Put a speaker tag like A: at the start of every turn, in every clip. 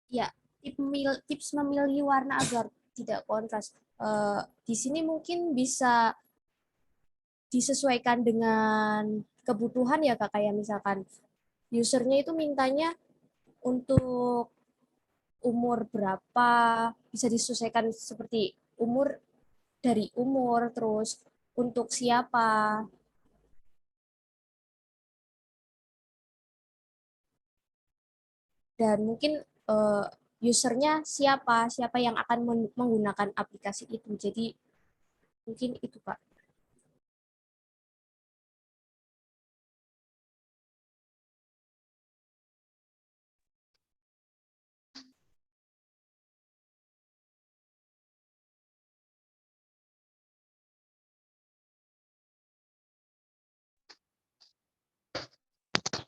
A: Ya, tips memilih warna agar tidak kontras. Di sini mungkin bisa disesuaikan dengan kebutuhan ya Kak, kayak misalkan usernya itu mintanya untuk umur berapa, bisa disesuaikan seperti umur dari umur, terus untuk siapa, dan mungkin eh, usernya siapa yang akan menggunakan aplikasi itu. Jadi mungkin itu Kak.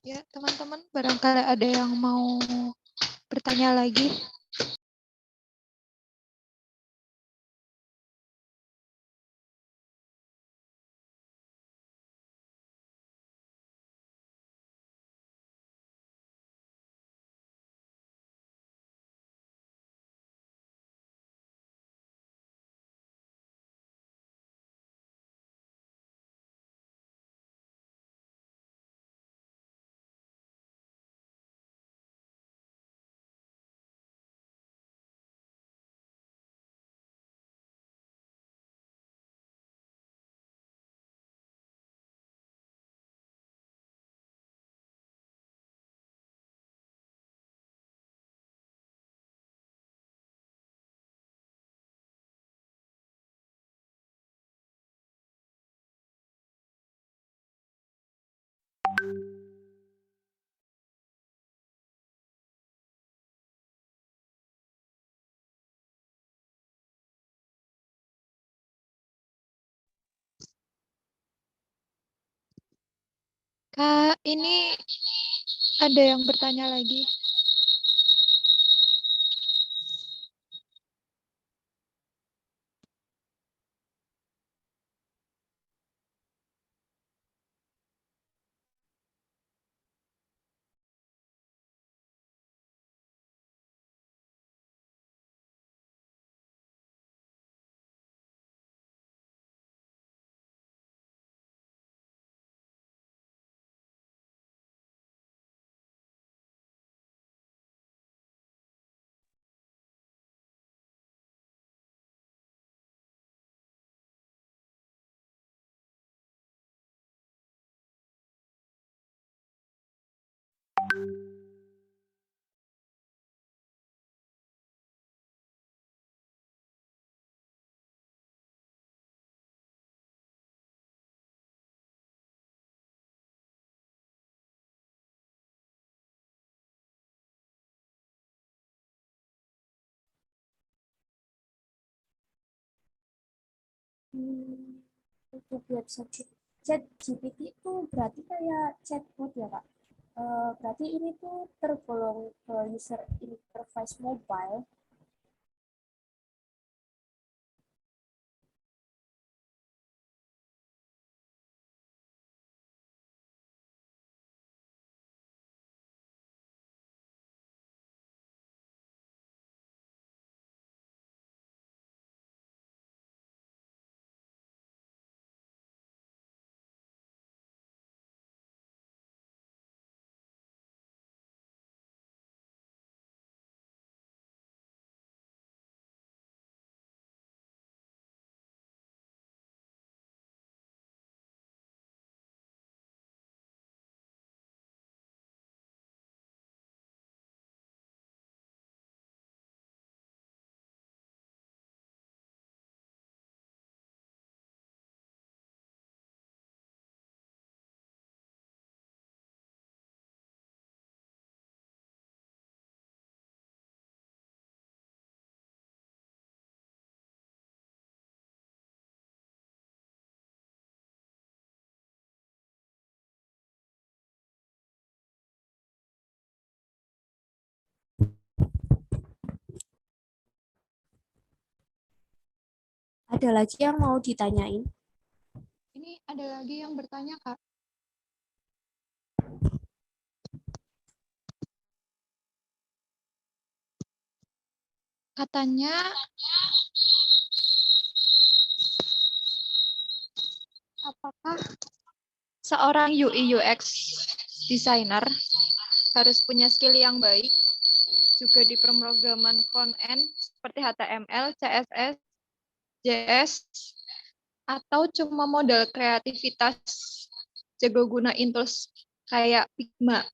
B: Ya, teman-teman, barangkali ada yang mau bertanya lagi. Kak, ini ada yang bertanya lagi.
A: Untuk website chat GPT itu berarti kayak chatbot ya Kak. Berarti ini tuh tergolong ke user interface mobile. Ada lagi yang mau ditanyain?
B: Ini ada lagi yang bertanya, Kak. Katanya apakah seorang UI UX designer harus punya skill yang baik juga di pemrograman front end seperti HTML, CSS, JS, atau cuma modal kreativitas jago gunain tools kayak Figma?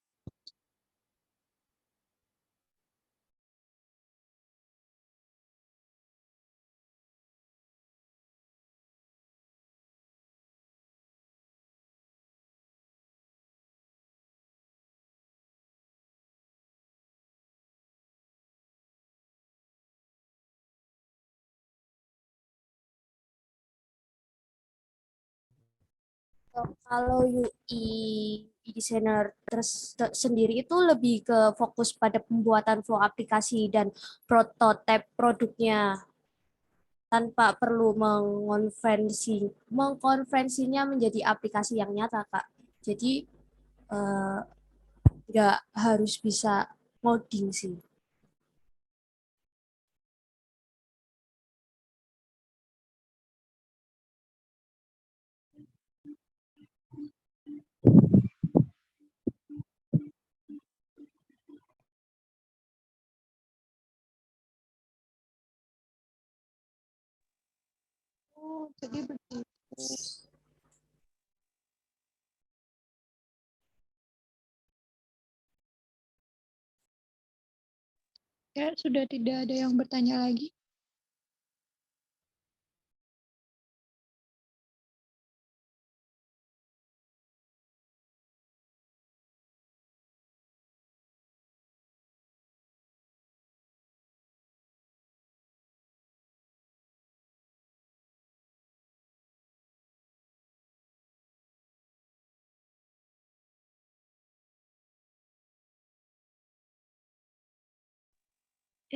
A: Kalau UI designer sendiri itu lebih ke fokus pada pembuatan flow aplikasi dan prototipe produknya tanpa perlu mengkonversinya menjadi aplikasi yang nyata, Kak. Jadi eh, nggak harus bisa ngoding sih.
B: Oh, jadi begitu. Ya, sudah tidak ada yang bertanya lagi.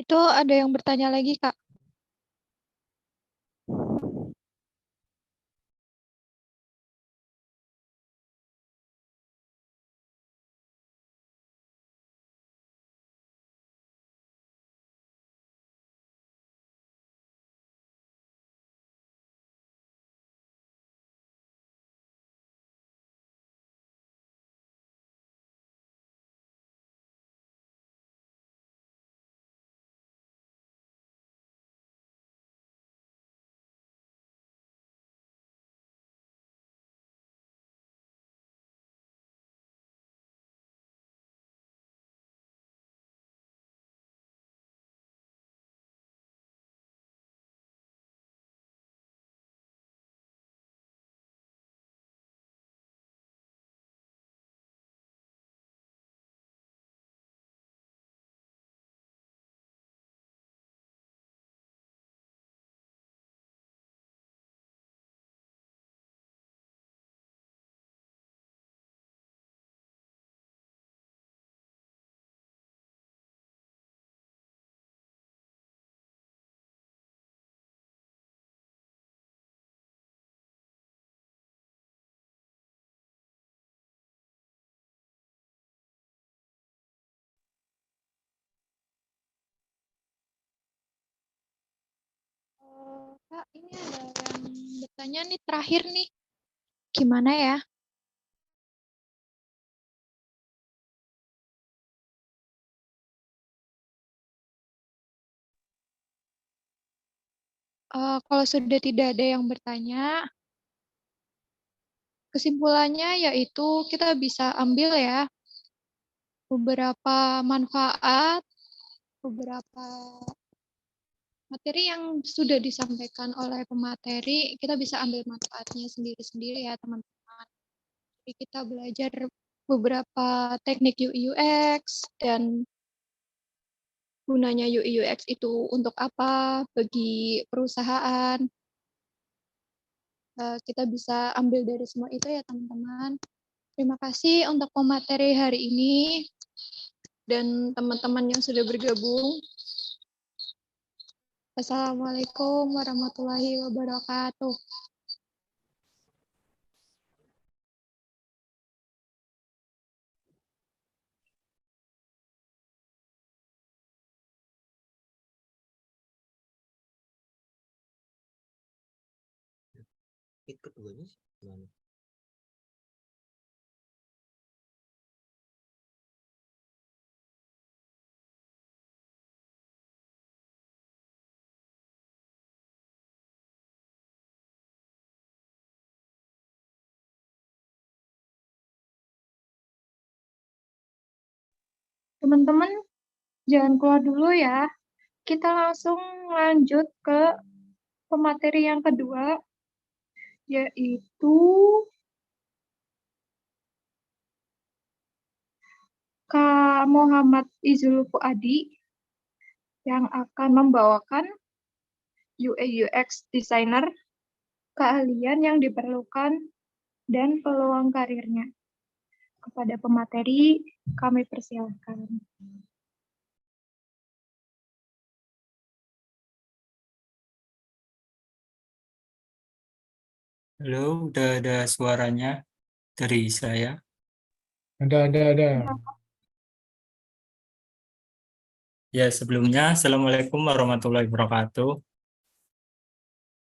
B: Itu ada yang bertanya lagi, Kak. Kak, ini ada yang bertanya nih terakhir nih. Gimana ya? Kalau sudah tidak ada yang bertanya, kesimpulannya yaitu kita bisa ambil ya beberapa manfaat, beberapa materi yang sudah disampaikan oleh pemateri, kita bisa ambil manfaatnya sendiri-sendiri ya teman-teman. Jadi kita belajar beberapa teknik UI UX dan gunanya UI UX itu untuk apa bagi perusahaan. Kita bisa ambil dari semua itu ya teman-teman. Terima kasih untuk pemateri hari ini dan teman-teman yang sudah bergabung. Assalamualaikum warahmatullahi wabarakatuh.
C: topik keduanya sih gimana?
B: Teman-teman, jangan keluar dulu ya. Kita langsung lanjut ke pemateri yang kedua, yaitu Kak Muhammad Izul Fuadi yang akan membawakan UI UX Designer, keahlian yang diperlukan dan peluang karirnya. Kepada pemateri, kami persilahkan.
D: Halo, udah ada suaranya dari saya.
E: Ada.
D: Ya, sebelumnya, Assalamualaikum warahmatullahi wabarakatuh.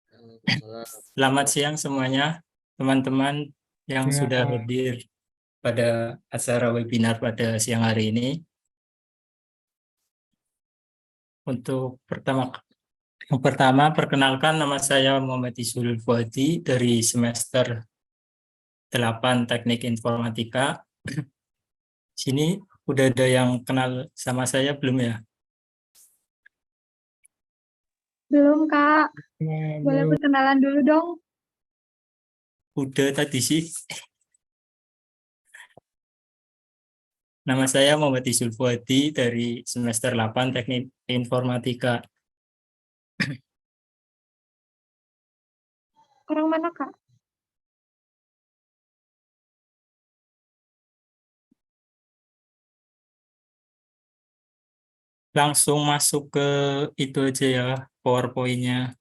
C: Waalaikumsalam.
D: Selamat siang semuanya, teman-teman yang
E: Ya.
D: sudah hadir pada acara webinar pada siang hari ini. Untuk yang pertama, perkenalkan nama saya Muhammad Izul Fuadi dari semester 8 Teknik Informatika. Sini udah ada yang kenal sama saya belum ya?
B: Belum, Kak. Boleh
E: Belum.
B: perkenalan dulu dong.
D: Udah tadi sih. Nama saya Muhammad Izul Fuadi dari semester 8 Teknik Informatika.
B: Orang mana, Kak?
D: Langsung masuk ke itu aja ya, PowerPoint-nya,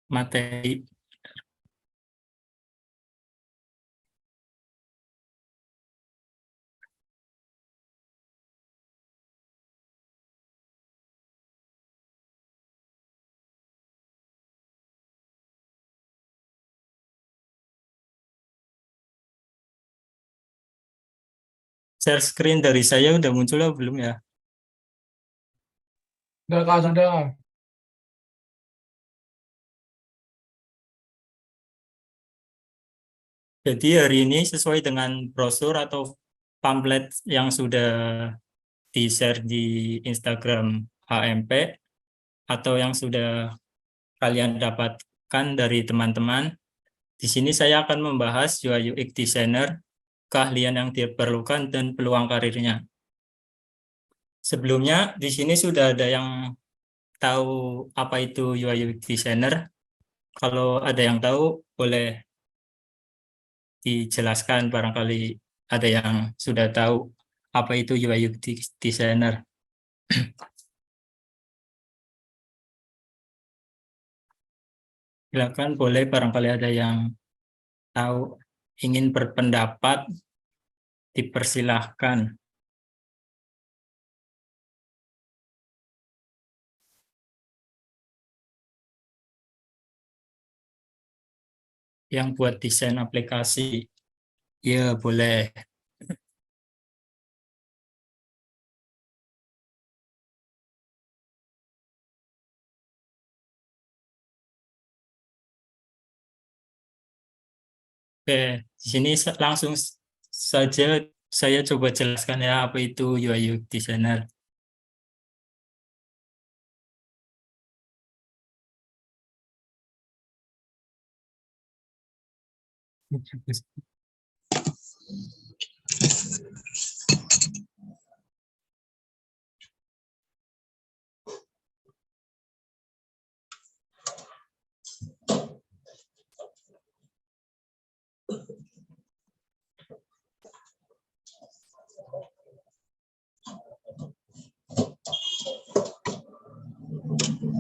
D: materi. Share screen dari saya udah muncul atau belum ya?
E: Sudah, Kak, sudah.
D: Jadi hari ini sesuai dengan brosur atau pamflet yang sudah di-share di Instagram HMP atau yang sudah kalian dapatkan dari teman-teman. Di sini saya akan membahas UI UX Designer, keahlian yang diperlukan dan peluang karirnya. Sebelumnya di sini sudah ada yang tahu apa itu UI UX Designer. Kalau ada yang tahu boleh dijelaskan, barangkali ada yang sudah tahu apa itu UI UX Designer. Silakan, boleh, barangkali ada yang tahu, ingin berpendapat, dipersilahkan. Yang buat desain aplikasi, ya boleh. Oke, di sini langsung saja saya coba jelaskan ya apa itu UI UX Designer.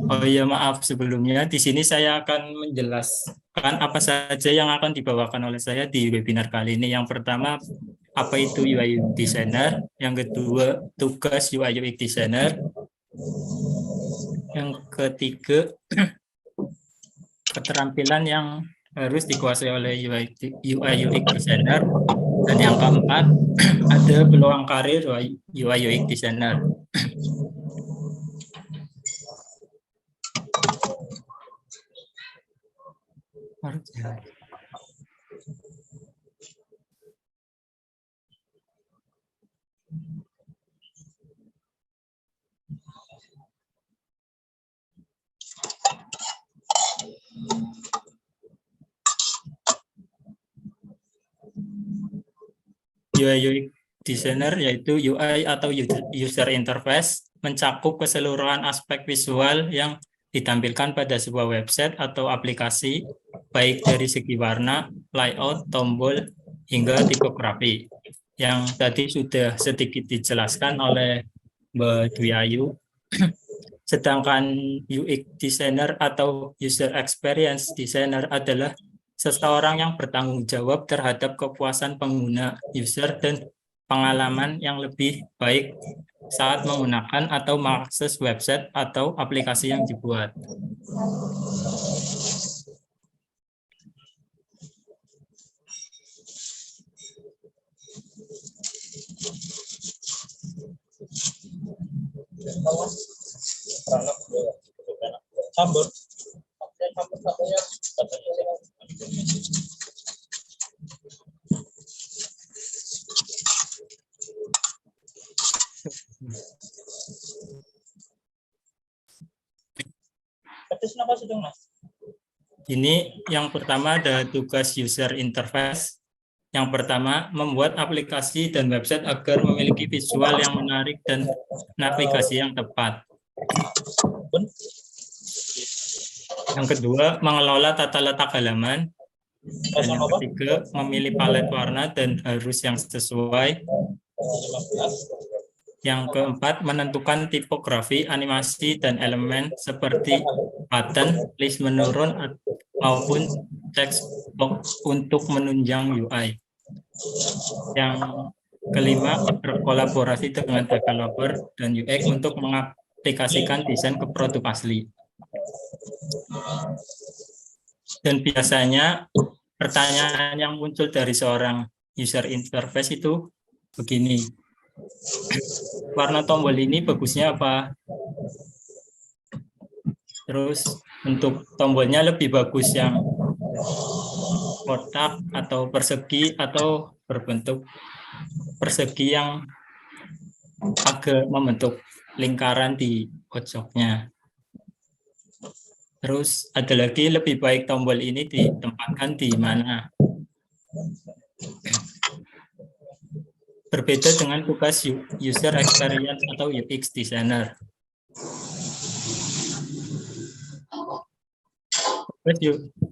D: Oh iya, maaf sebelumnya. Di sini saya akan menjelaskan apa saja yang akan dibawakan oleh saya di webinar kali ini. Yang pertama, apa itu UI UX Designer. Yang kedua, tugas UI UX Designer. Yang ketiga, keterampilan yang harus dikuasai oleh UI UX designer. Dan yang keempat, ada peluang karir UI UX designer. UI UX designer yaitu UI atau user interface mencakup keseluruhan aspek visual yang ditampilkan pada sebuah website atau aplikasi, baik dari segi warna, layout, tombol, hingga tipografi. Yang tadi sudah sedikit dijelaskan oleh Mbak Dwi Ayu. Sedangkan UX designer atau user experience designer adalah seseorang yang bertanggung jawab terhadap kepuasan pengguna user dan pengalaman yang lebih baik saat menggunakan atau mengakses website atau aplikasi yang dibuat. Ini yang pertama ada tugas user interface. Yang pertama, membuat aplikasi dan website agar memiliki visual yang menarik dan navigasi yang tepat. Yang kedua, mengelola tata letak halaman. Dan yang ketiga, memilih palet warna dan harus yang sesuai. Yang keempat, menentukan tipografi, animasi, dan elemen seperti button, list menurun, maupun text box untuk menunjang UI. Yang kelima, berkolaborasi dengan developer dan UX untuk mengaplikasikan desain ke produk asli. Dan biasanya pertanyaan yang muncul dari seorang user interface itu begini. Warna tombol ini bagusnya apa? Terus bentuk tombolnya lebih bagus yang kotak atau persegi atau berbentuk persegi yang agak membentuk lingkaran di pojoknya. Terus ada lagi, lebih baik tombol ini ditempatkan di mana? Berbeda dengan tugas user experience atau UX designer.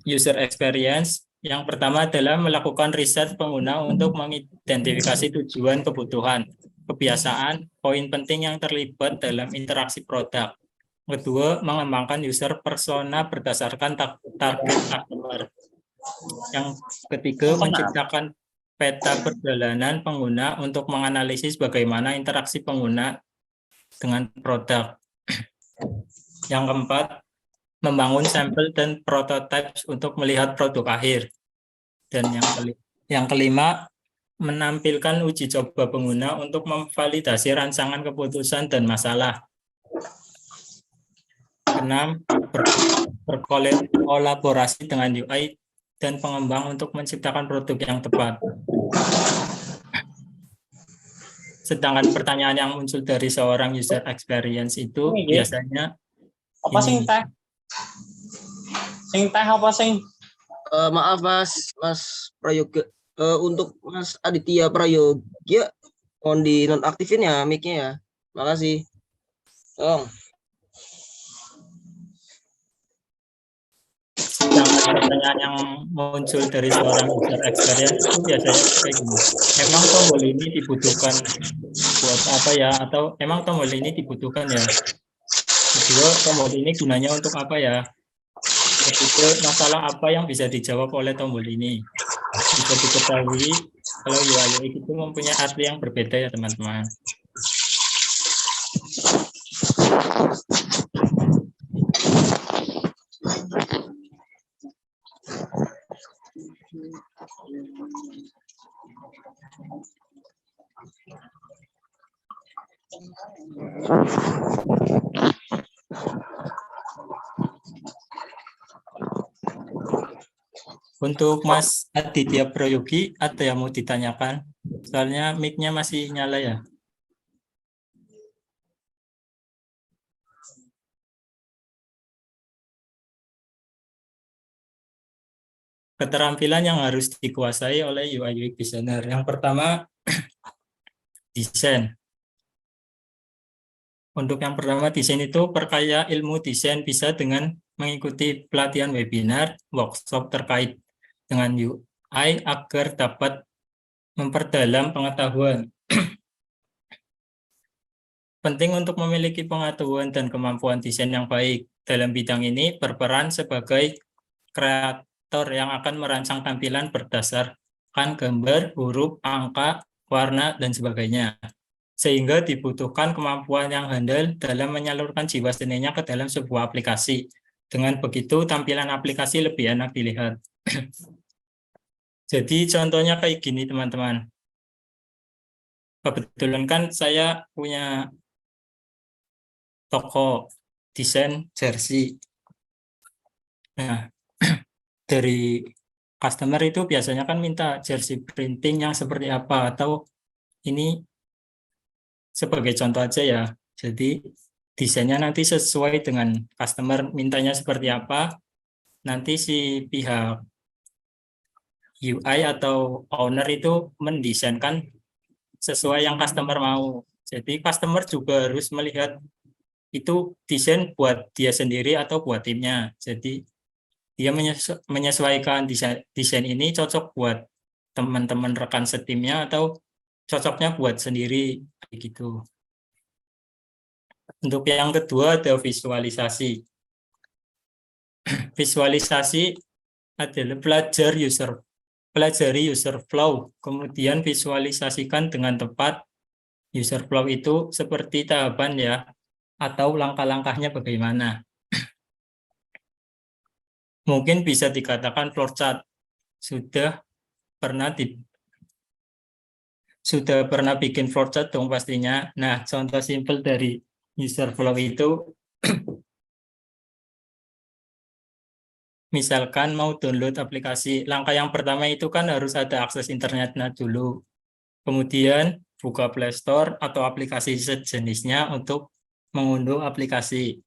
D: User experience yang pertama adalah melakukan riset pengguna untuk mengidentifikasi tujuan, kebutuhan, kebiasaan, poin penting yang terlibat dalam interaksi produk. Kedua, mengembangkan user persona berdasarkan target customer. Yang ketiga, menciptakan peta perjalanan pengguna untuk menganalisis bagaimana interaksi pengguna dengan produk. Yang keempat, membangun sampel dan prototypes untuk melihat produk akhir. Dan yang kelima, menampilkan uji coba pengguna untuk memvalidasi rancangan keputusan dan masalah. Keenam, berkolaborasi dengan UI dan pengembang untuk menciptakan produk yang tepat. Sedangkan pertanyaan yang muncul dari seorang user experience itu biasanya
C: apa sing teh? Sing teh apa sing?
F: Maaf Mas Prayoga, untuk Mas Aditya Prayoga mohon di nonaktifin ya mic-nya ya. Makasih. Tolong.
D: Pertanyaan yang muncul dari seorang user experience itu biasanya kayak gini. Emang tombol ini dibutuhkan buat apa ya? Atau emang tombol ini dibutuhkan ya? Kedua, tombol ini gunanya untuk apa ya? Ketiga, masalah apa yang bisa dijawab oleh tombol ini? Bisa diketahui kalau UI itu mempunyai arti yang berbeda ya teman-teman. Untuk Mas Aditya Prayogi, ada yang mau ditanyakan? Soalnya mic-nya masih nyala ya. Keterampilan yang harus dikuasai oleh UI UX designer. Yang pertama, desain. Untuk yang pertama, desain itu perkaya ilmu desain bisa dengan mengikuti pelatihan webinar, workshop terkait dengan UI agar dapat memperdalam pengetahuan. Penting untuk memiliki pengetahuan dan kemampuan desain yang baik. Dalam bidang ini berperan sebagai kreator yang akan merancang tampilan berdasarkan gambar, huruf, angka, warna, dan sebagainya. Sehingga dibutuhkan kemampuan yang handal dalam menyalurkan jiwa seninya ke dalam sebuah aplikasi. Dengan begitu, tampilan aplikasi lebih enak dilihat. Jadi contohnya kayak gini, teman-teman. Kebetulan kan saya punya toko desain jersey. Nah, dari customer itu biasanya kan minta jersey printing yang seperti apa, atau ini sebagai contoh aja ya. Jadi desainnya nanti sesuai dengan customer mintanya seperti apa. Nanti si pihak UI atau owner itu mendesainkan sesuai yang customer mau. Jadi customer juga harus melihat itu desain buat dia sendiri atau buat timnya. Jadi dia menyesuaikan desain ini cocok buat teman-teman rekan setimnya atau cocoknya buat sendiri gitu. Untuk yang kedua ada visualisasi. Visualisasi adalah pelajari user flow, kemudian visualisasikan dengan tepat. User flow itu seperti tahapan ya, atau langkah-langkahnya bagaimana. Mungkin bisa dikatakan flowchart. Sudah pernah bikin flowchart dong pastinya. Nah, contoh simpel dari user flow itu, misalkan mau download aplikasi, langkah yang pertama itu kan harus ada akses internetnya dulu. Kemudian buka Play Store atau aplikasi sejenisnya untuk mengunduh aplikasi.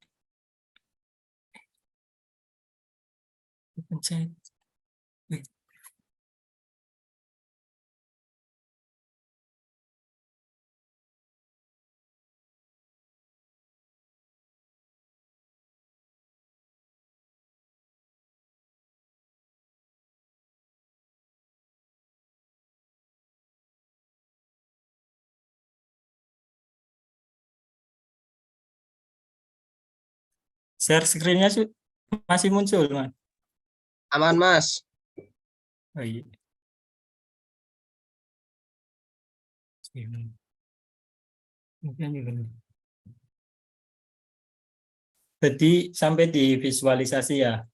D: Share screen-nya masih muncul, Mas.
F: Aman, Mas.
D: Oh, iya. Jadi sampai di visualisasi ya.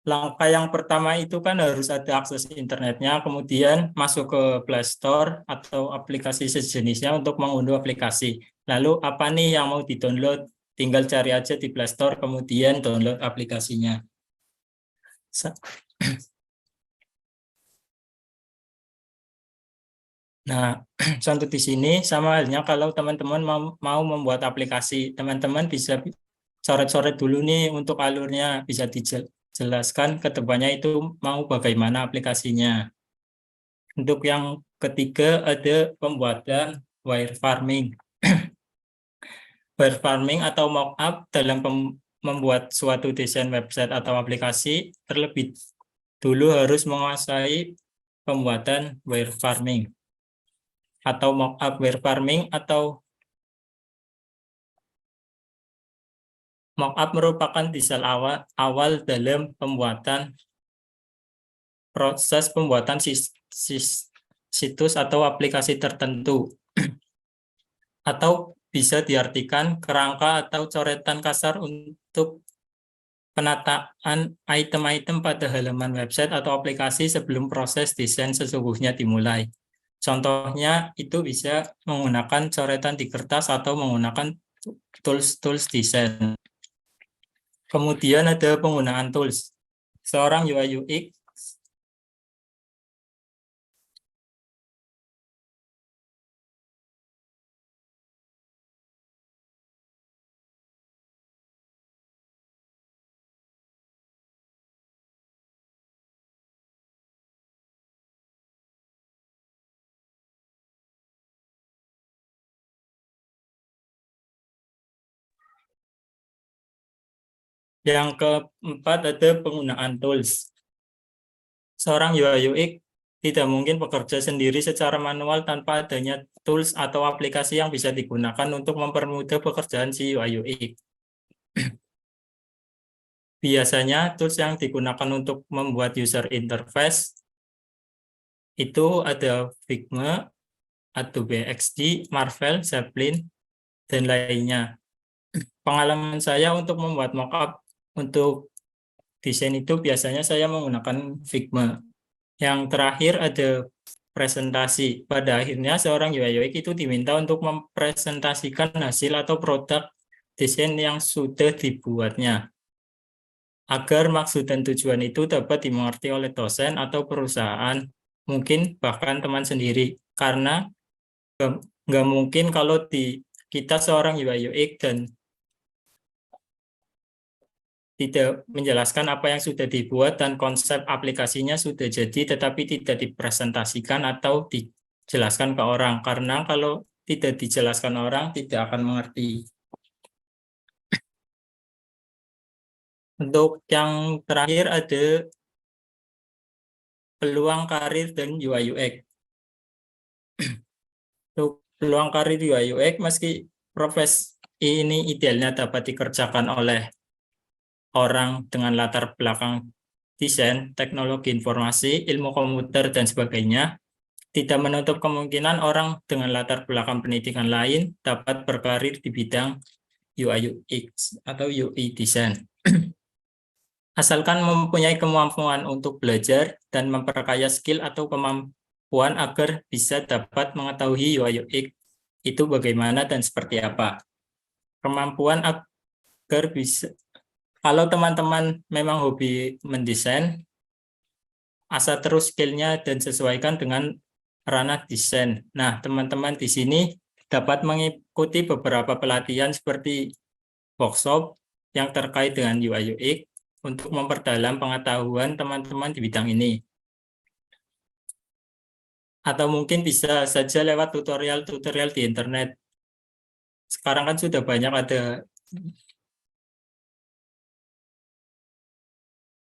D: Langkah yang pertama itu kan harus ada akses internetnya, kemudian masuk ke Play Store atau aplikasi sejenisnya untuk mengunduh aplikasi. Lalu apa nih yang mau di-download? Tinggal cari aja di Play Store, kemudian download aplikasinya. Nah, contoh di sini sama halnya kalau teman-teman mau membuat aplikasi, teman-teman bisa coret-coret dulu nih untuk alurnya, bisa dijelaskan ke depannya itu mau bagaimana aplikasinya. Untuk yang ketiga ada pembuatan wireframing. Wireframing atau mockup dalam membuat suatu desain website atau aplikasi, terlebih dulu harus menguasai pembuatan wireframing atau mockup. Wireframing atau mockup merupakan desain awal dalam pembuatan proses pembuatan situs atau aplikasi tertentu. Atau bisa diartikan kerangka atau coretan kasar untuk penataan item-item pada halaman website atau aplikasi sebelum proses desain sesungguhnya dimulai. Contohnya itu bisa menggunakan coretan di kertas atau menggunakan tools desain. Kemudian ada penggunaan tools. Seorang UI UX yang keempat ada penggunaan tools. Seorang UI UX tidak mungkin bekerja sendiri secara manual tanpa adanya tools atau aplikasi yang bisa digunakan untuk mempermudah pekerjaan si UI UX. Biasanya tools yang digunakan untuk membuat user interface itu ada Figma, Adobe XD, Marvel, Zeppelin, dan lainnya. Pengalaman saya untuk membuat mockup untuk desain itu biasanya saya menggunakan Figma. Yang terakhir ada presentasi. Pada akhirnya seorang UI UX itu diminta untuk mempresentasikan hasil atau produk desain yang sudah dibuatnya, agar maksud dan tujuan itu dapat dimengerti oleh dosen atau perusahaan, mungkin bahkan teman sendiri. Karena nggak mungkin kalau kita seorang UI UX dan tidak menjelaskan apa yang sudah dibuat dan konsep aplikasinya sudah jadi, tetapi tidak dipresentasikan atau dijelaskan ke orang. Karena kalau tidak dijelaskan orang, tidak akan mengerti. Untuk yang terakhir ada peluang karir dan UI UX. Untuk peluang karir UI UX, meski profesi ini idealnya dapat dikerjakan oleh orang dengan latar belakang desain, teknologi informasi, ilmu komputer, dan sebagainya, tidak menutup kemungkinan orang dengan latar belakang pendidikan lain dapat berkarir di bidang UI UX atau UI design. Asalkan mempunyai kemampuan untuk belajar dan memperkaya skill atau kemampuan agar bisa dapat mengetahui UI UX itu bagaimana dan seperti apa. Kemampuan agar bisa, kalau teman-teman memang hobi mendesain, asah terus skillnya dan sesuaikan dengan ranah desain. Nah, teman-teman di sini dapat mengikuti beberapa pelatihan seperti workshop yang terkait dengan UI UX untuk memperdalam pengetahuan teman-teman di bidang ini. Atau mungkin bisa saja lewat tutorial-tutorial di internet. Sekarang kan sudah banyak ada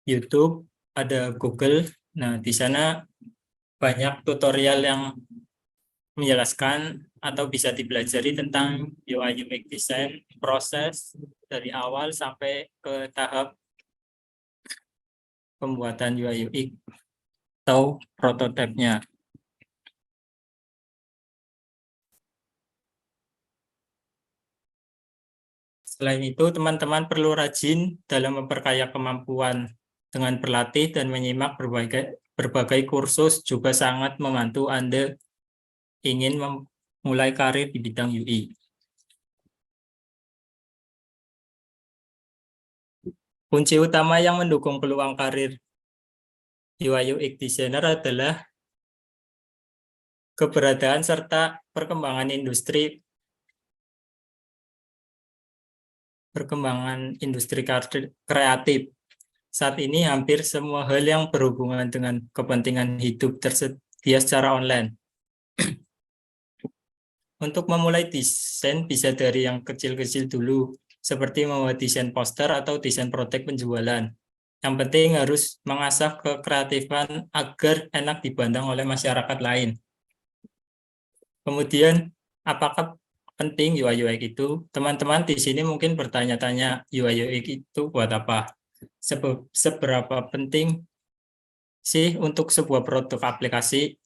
D: YouTube, ada Google. Nah, di sana banyak tutorial yang menjelaskan atau bisa dipelajari tentang UI UX design, proses dari awal sampai ke tahap pembuatan UI UX atau prototipenya. Selain itu, teman-teman perlu rajin dalam memperkaya kemampuan dengan berlatih dan menyimak berbagai kursus juga sangat membantu Anda ingin memulai karir di bidang UI. Kunci utama yang mendukung peluang karir UI UX designer adalah keberadaan serta perkembangan industri kreatif. Saat ini hampir semua hal yang berhubungan dengan kepentingan hidup tersedia secara online. Untuk memulai desain bisa dari yang kecil-kecil dulu, seperti membuat desain poster atau desain produk penjualan. Yang penting harus mengasah kekreatifan agar enak dipandang oleh masyarakat lain. Kemudian, apakah penting UI UX itu? Teman-teman di sini mungkin bertanya-tanya, UI UX itu buat apa? Seberapa penting sih untuk sebuah produk aplikasi?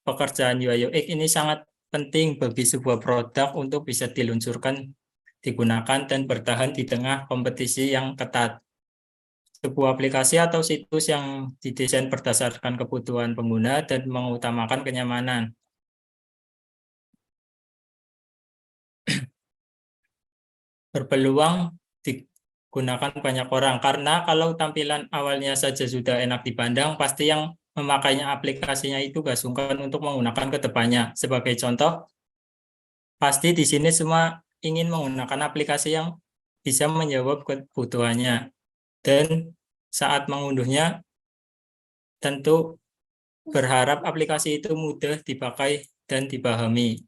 D: Pekerjaan UI UX ini sangat penting bagi sebuah produk untuk bisa diluncurkan, digunakan, dan bertahan di tengah kompetisi yang ketat. sebuah aplikasi atau situs yang didesain berdasarkan kebutuhan pengguna dan mengutamakan kenyamanan. Berpeluang digunakan banyak orang, karena kalau tampilan awalnya saja sudah enak dipandang, pasti yang memakainya aplikasinya itu gak sungkan untuk menggunakan ke depannya. Sebagai contoh, pasti di sini semua ingin menggunakan aplikasi yang bisa menjawab kebutuhannya. Dan saat mengunduhnya, tentu berharap aplikasi itu mudah dipakai dan dipahami.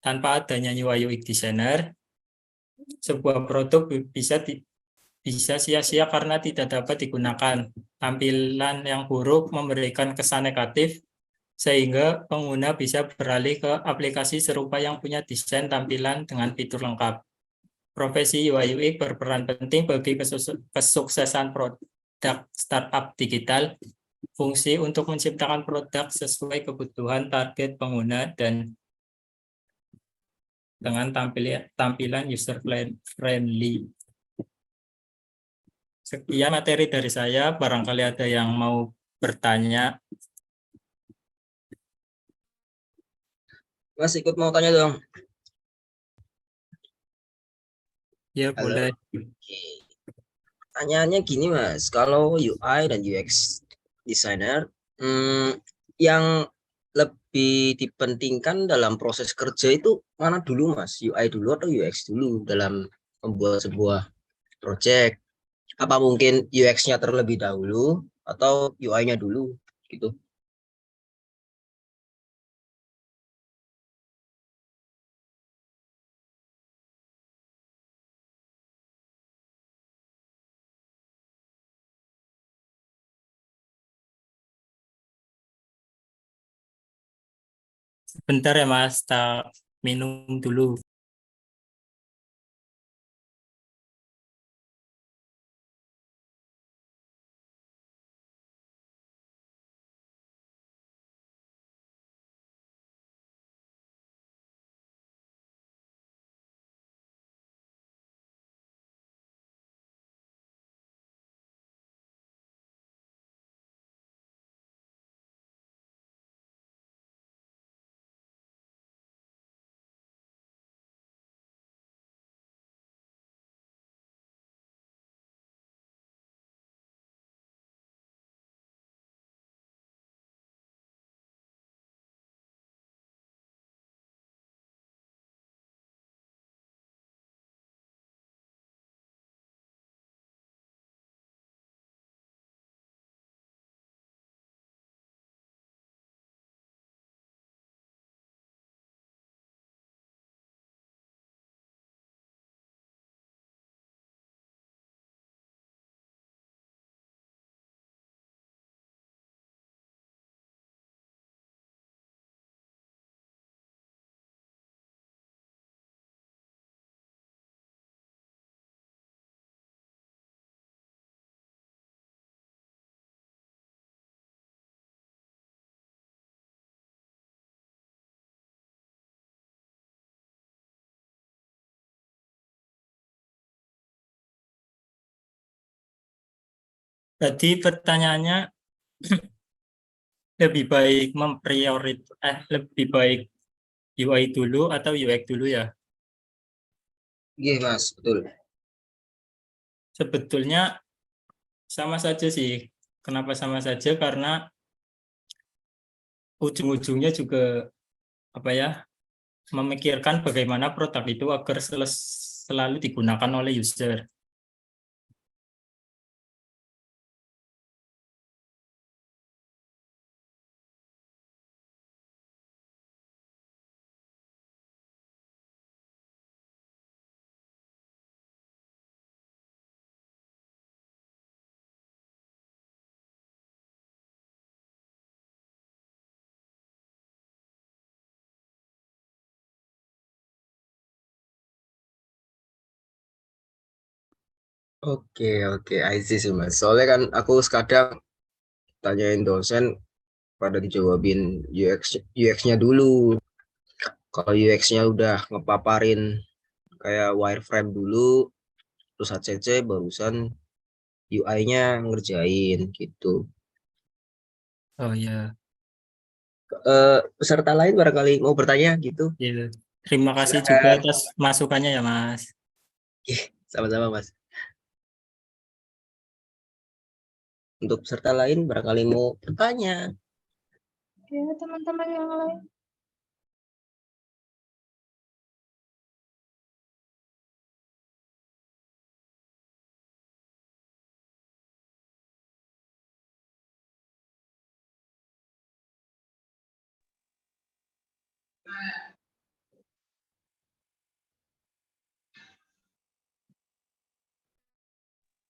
D: Tanpa adanya UI UX designer, sebuah produk bisa sia-sia karena tidak dapat digunakan. Tampilan yang buruk memberikan kesan negatif, sehingga pengguna bisa beralih ke aplikasi serupa yang punya desain tampilan dengan fitur lengkap. Profesi UI UX berperan penting bagi kesuksesan produk startup digital. Fungsi untuk menciptakan produk sesuai kebutuhan target pengguna dan dengan tampilan user friendly. Sekian materi dari saya, barangkali ada yang mau bertanya.
F: Mas ikut mau tanya dong.
D: Ya,
F: Halo.
D: boleh.
F: Oke. Pertanyaannya gini Mas, kalau UI dan UX designer yang lebih dipentingkan dalam proses kerja itu mana dulu Mas? UI dulu atau UX dulu dalam membuat sebuah project? Apa mungkin UX-nya terlebih dahulu atau UI-nya dulu gitu?
D: Bentar ya Mas, tak minum dulu. Jadi pertanyaannya, lebih baik lebih baik UI dulu atau UX dulu ya?
F: Iya Mas, betul.
D: Sebetulnya sama saja sih. Kenapa sama saja? Karena ujung-ujungnya juga apa ya, memikirkan bagaimana produk itu agar selalu digunakan oleh user.
F: Oke, I see sih Mas. Soalnya kan aku sekadang tanyain dosen pada dijawabin UX-nya dulu. Kalau UX-nya udah ngepaparin kayak wireframe dulu, terus HCC barusan UI-nya ngerjain gitu.
D: Oh ya,
F: Peserta lain barangkali mau bertanya gitu.
D: ya. Terima kasih juga
F: Silakan.
D: atas masukannya ya, Mas.
F: Sama-sama Mas. Untuk peserta lain barangkali mau bertanya.
B: Ya, teman-teman yang lain.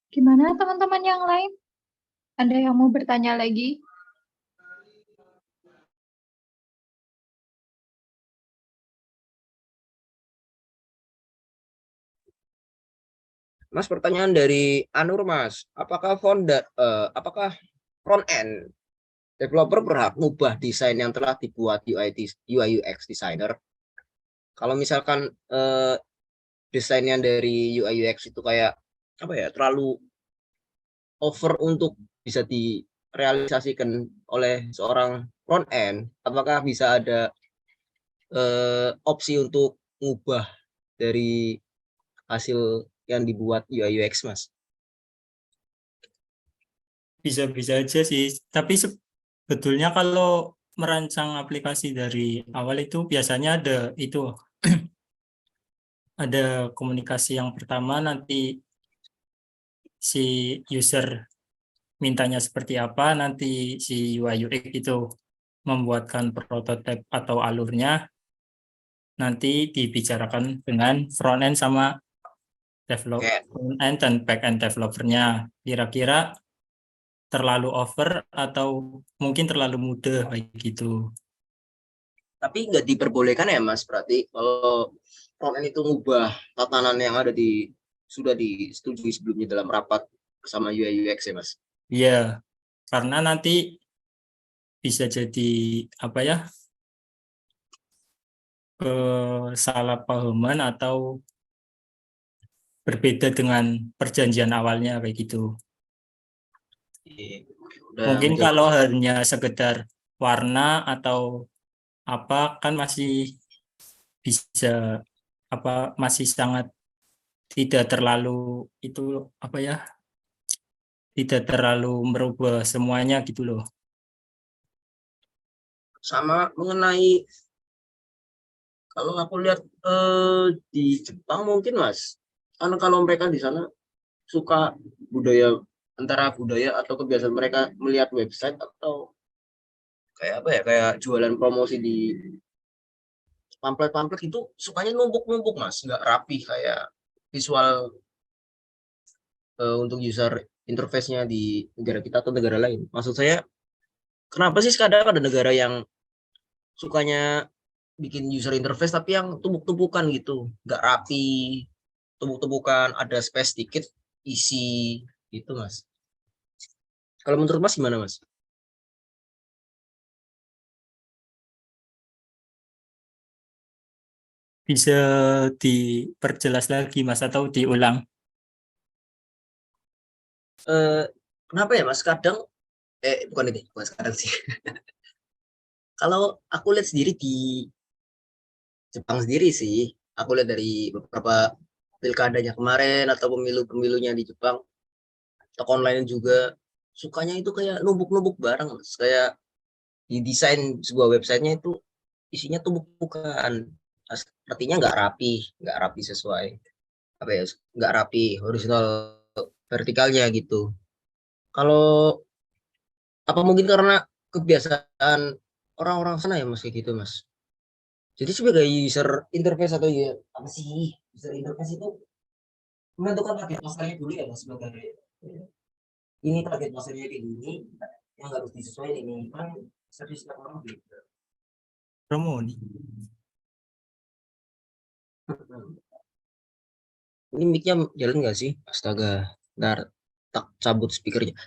B: Gimana teman-teman yang lain? Ada yang mau bertanya lagi?
F: Mas, pertanyaan dari Anur Mas, apakah front end developer berhak ngubah desain yang telah dibuat UI UX designer? Kalau misalkan desainnya dari UI UX itu kayak apa ya, terlalu over untuk bisa direalisasikan oleh seorang front end, apakah bisa ada opsi untuk ngubah dari hasil yang dibuat UI UX, Mas?
D: Bisa-bisa aja sih. Tapi sebetulnya kalau merancang aplikasi dari awal itu biasanya ada itu ada komunikasi yang pertama, nanti si user mintanya seperti apa, nanti si UI UX itu membuatkan prototipe atau alurnya, nanti dibicarakan dengan front end sama
F: Kayak
D: front end dan back end developernya. Kira-kira terlalu over atau mungkin terlalu mudah kayak gitu.
F: tapi nggak diperbolehkan ya Mas, berarti kalau front end itu ngubah tatanan yang ada sudah disetujui sebelumnya dalam rapat bersama UI UX ya Mas?
D: Iya, karena nanti bisa jadi apa ya, kesalahpahaman atau berbeda dengan perjanjian awalnya kayak gitu.
F: Udah
D: Mungkin
F: menjadi
D: kalau hanya sekedar warna atau apa kan masih bisa apa masih sangat tidak terlalu itu apa ya, tidak terlalu merubah semuanya gitu loh.
F: sama mengenai, kalau aku lihat di Jepang mungkin Mas, karena kalau mereka di sana suka budaya, antara budaya atau kebiasaan mereka melihat website atau kayak apa ya, kayak jualan promosi di pamflet-pamflet itu sukanya numpuk-numpuk Mas, nggak rapi kayak visual untuk user interface-nya di negara kita atau negara lain. Maksud saya, kenapa sih kadang ada negara yang sukanya bikin user interface tapi yang tumpuk-tumpukan gitu, nggak rapi, tumpuk-tumpukan, ada space dikit isi gitu Mas. Kalau menurut Mas gimana Mas?
D: Bisa diperjelas lagi Mas atau diulang?
F: Eh, Kenapa ya Mas? Kadang bukan itu, bukan sekarang sih. Kalau aku lihat sendiri di Jepang sendiri sih, aku lihat dari beberapa pilkadanya kemarin atau pemilu-pemilunya di Jepang, toko online juga sukanya itu kayak numpuk-numpuk barang Mas. Kayak di desain sebuah websitenya itu isinya tumpukan, artinya nggak rapi sesuai apa ya, nggak rapi horizontal vertikalnya gitu. Kalau apa mungkin karena kebiasaan orang-orang sana ya Mas, kayak gitu Mas. Jadi sebagai user interface atau ya apa sih, user interface itu menentukan target pasarnya dulu ya Mas, sebagai ini target pasarnya kayak gini yang harus disesuaikan ini kan, service orang beda.
D: Promo nih.
F: Ini mic-nya jalan nggak sih? Astaga, ntar tak cabut speakernya.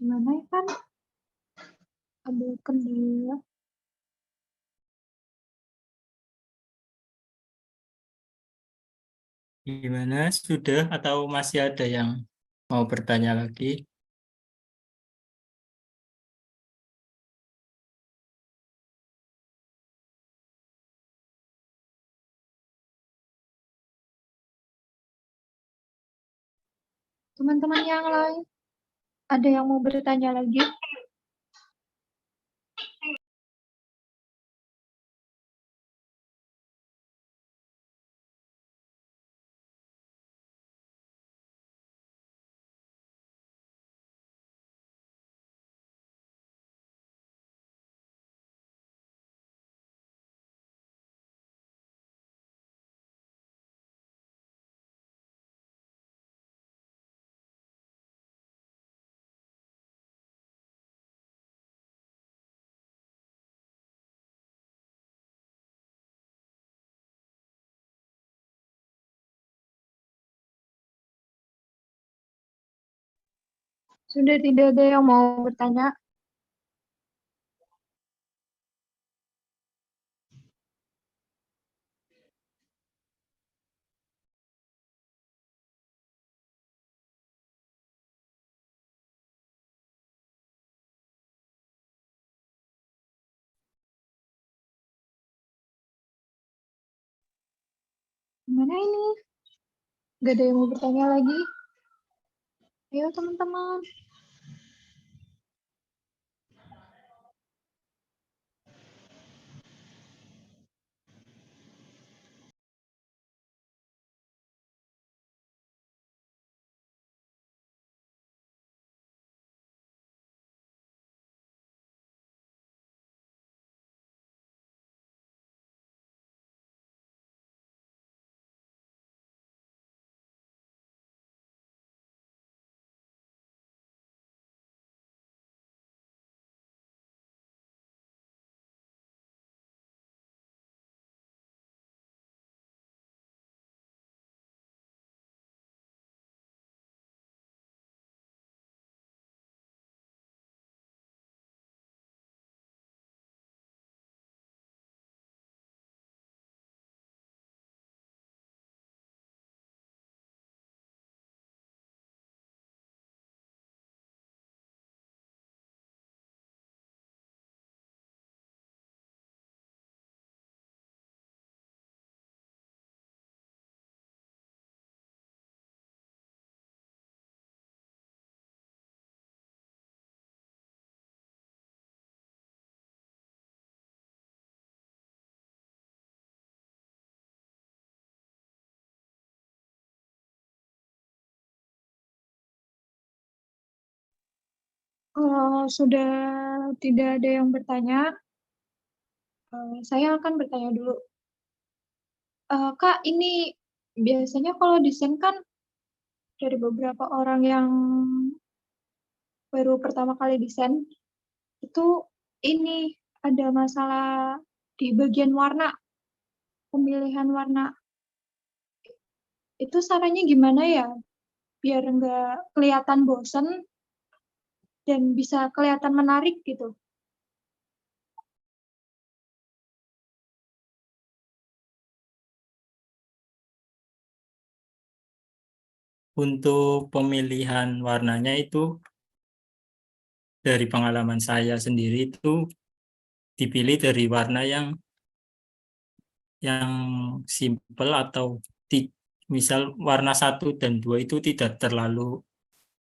B: Gimana ya kan? Ada kendala.
D: Gimana? Sudah atau masih ada yang mau bertanya lagi?
B: Teman-teman yang lain, ada yang mau bertanya lagi? Sudah tidak ada yang mau bertanya? Gimana ini? Gak ada yang mau bertanya lagi? Ayo teman-teman. Kalau sudah tidak ada yang bertanya, saya akan bertanya dulu. Kak, ini biasanya kalau desain kan dari beberapa orang yang baru pertama kali desain, itu ini ada masalah di bagian warna, pemilihan warna. Itu caranya gimana ya? Biar nggak kelihatan bosen dan bisa kelihatan menarik gitu.
D: Untuk pemilihan warnanya itu dari pengalaman saya sendiri itu dipilih dari warna yang simple atau misal warna 1 dan 2 itu tidak terlalu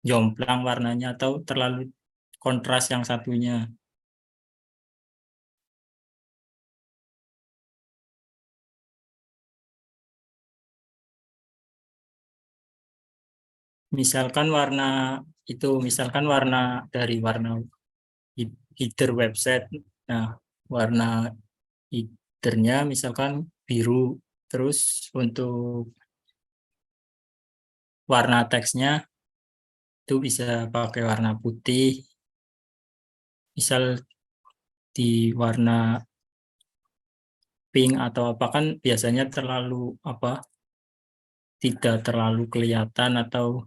D: jomplang warnanya atau terlalu kontras yang satunya. Misalkan warna dari warna header website. Nah, warna headernya misalkan biru. Terus untuk warna teksnya itu bisa pakai warna putih. Misal di warna pink atau apa kan biasanya tidak terlalu kelihatan atau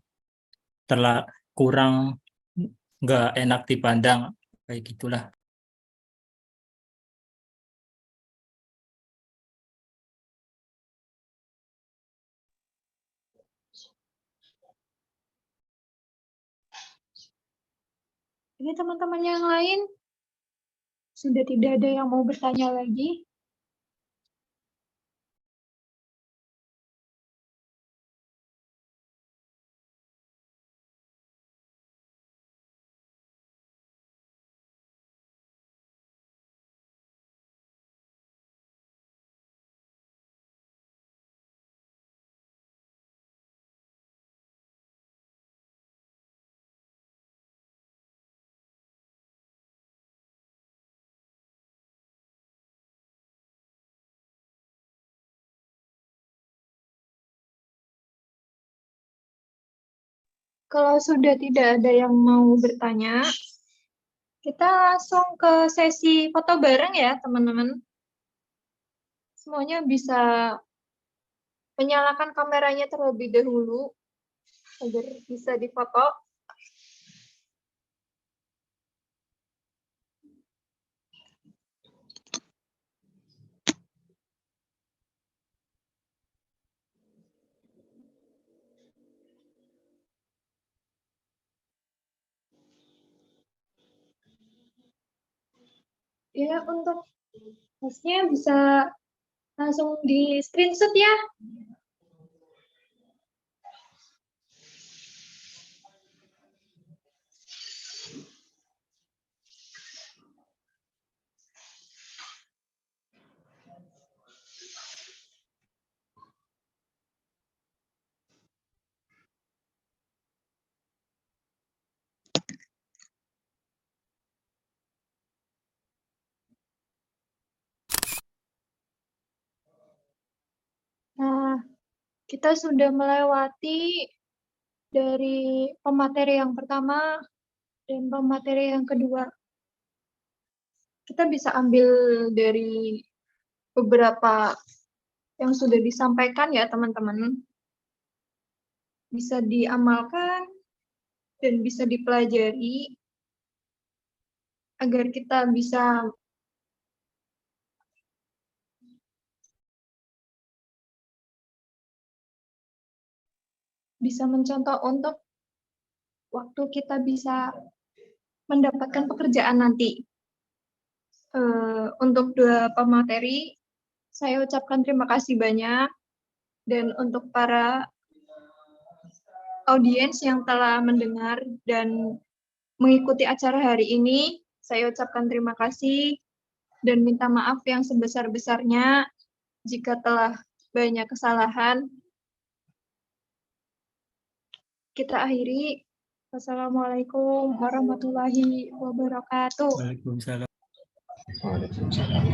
D: kurang nggak enak dipandang kayak gitulah.
B: Ini teman-teman yang lain sudah tidak ada yang mau bertanya lagi. Kalau sudah tidak ada yang mau bertanya, kita langsung ke sesi foto bareng ya, teman-teman. Semuanya bisa menyalakan kameranya terlebih dahulu agar bisa difoto. Ya, untuk hostnya bisa langsung di screenshot ya. Nah, kita sudah melewati dari pemateri yang pertama dan pemateri yang kedua. Kita bisa ambil dari beberapa yang sudah disampaikan ya teman-teman. Bisa diamalkan dan bisa dipelajari agar kita bisa mencontoh untuk waktu kita bisa mendapatkan pekerjaan nanti. Untuk dua pemateri, saya ucapkan terima kasih banyak. Dan untuk para audiens yang telah mendengar dan mengikuti acara hari ini, saya ucapkan terima kasih dan minta maaf yang sebesar-besarnya jika telah banyak kesalahan. Kita akhiri. Wassalamualaikum warahmatullahi wabarakatuh.
D: Waalaikumsalam.
F: Waalaikumsalam.